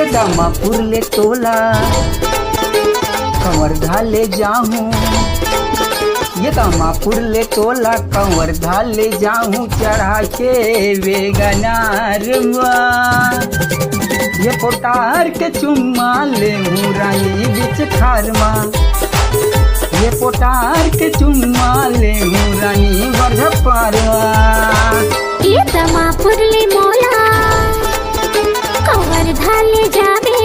ये दामापुर ले तोला कंवर धाले जाऊं, ये दामापुर ले तोला कंवर धाले जाऊं चढ़ा के वेगनार ये पोटार के चुम्मा ले रानी बिच खार माँ, ये पोटार के चुम्मा ले रानी बरझ पारवा। ये दामापुर ले मोला कंवर धाले जावे,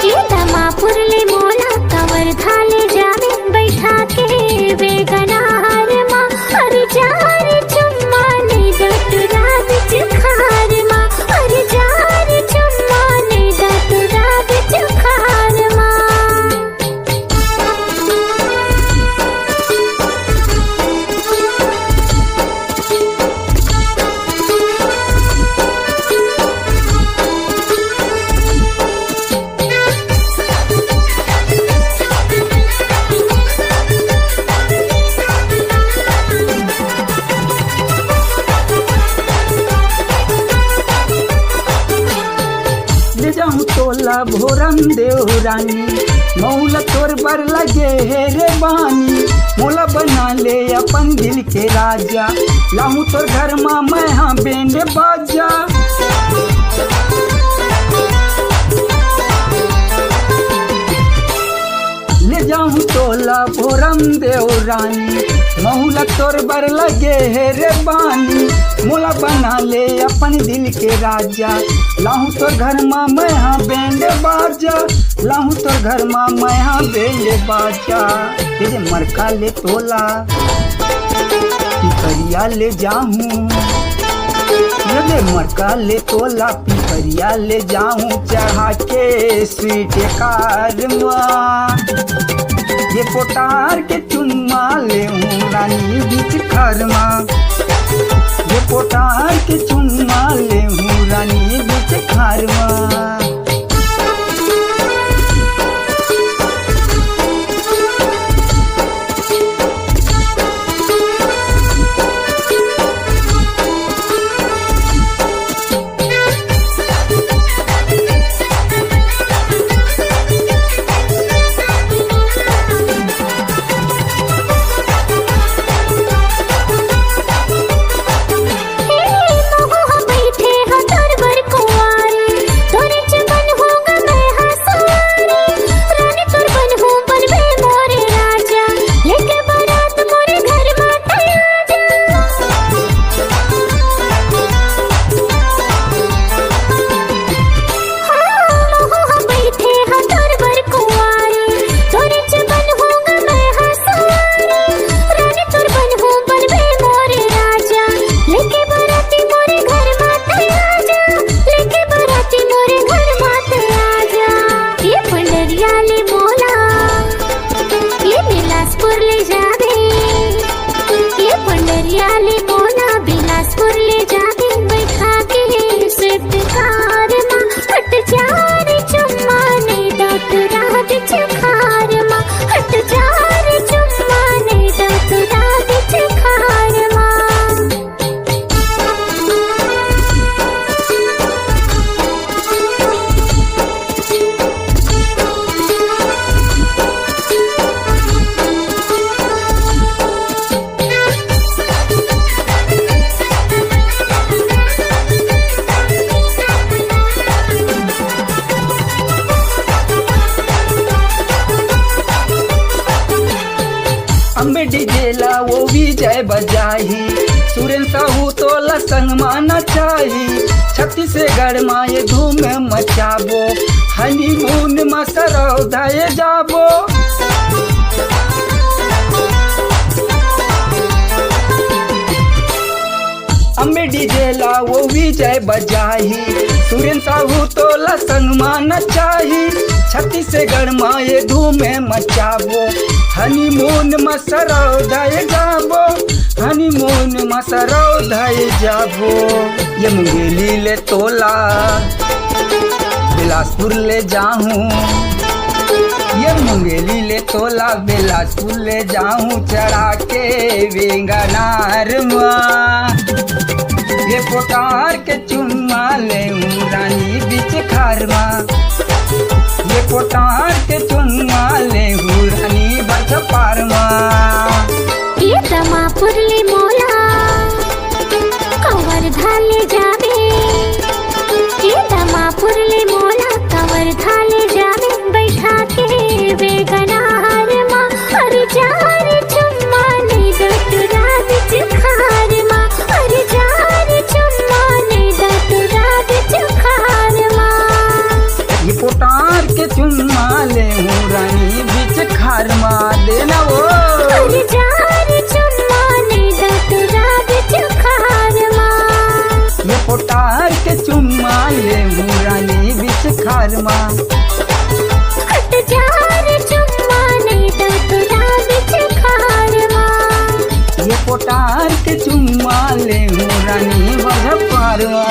ये दामापुर ले मोला कंवर धाले जावे बैठा के वेगनार माँ अरे जार चुम्मा ले डटरा बिच खार माँ अरे जार चुम्मा ले डटरा बिच खार माँ। ले जाऊं तोला भोरम देव रानी मौला तोर बर लगे हे रे बानी, मोला बना ले अपन दिल के राजा लाहूं तोर घर माँ मैं हाँ बैंड बाजा। ले जाऊं तोला भोरम देव रानी मौला तोर बर लगे हे रे बानी, मोला बना ले अपन दिल के राजा लाहूं तोर घर माँ मैं हाँ बैंड बाजा, लाहूं तोर घर माँ मैं हाँ बैंड बाजा। तेरे मरका ले तोला पिपरिया ले जाऊं, ये मरका ले तोला पिपरिया ले जाऊं चढ़ा के स्वीट कार माँ, ये पोटार के चुम्मा ले रानी बीच खार माँ, ये पोटार के चुम्मा ले रानी बीच खार माँ। अम्बे डीजेला वो विजय बजाही सुरेन साहू तो लसन माना चाही, छत्तीसगढ़ माँ ये धूम मचाबो हनीमून में सरौधाए जाबो। अम्बे डीजेला वो विजय बजाही सुरेन साहू तो लसन माना चाही, छत्तीसगढ़ माँ ये धूम मचाबो हनीमून में सरौधाए जाबो, हनीमून में सरौधाए जाबो। ये मुंगेली ले तोला बिलासपुर ले जाऊं, ये मुंगेली ले तोला बिलासपुर ले जाऊं चढ़ा के वेंगनार माँ, ये पोटार के चुम्मा ले रानी बीच खार माँ। चुम्मा ले हूँ रानी बीच खारमा देना वो अरे जार चुम्मा ले दा तुरा बिच खारमा ये पोटार के चुम्मा ले हूँ रानी बीच खारमा हट जार चुम्मा ले दा तुरा बिच खारमा ये पोटार के चुम्मा ले हूँ रानी बड़ पारवा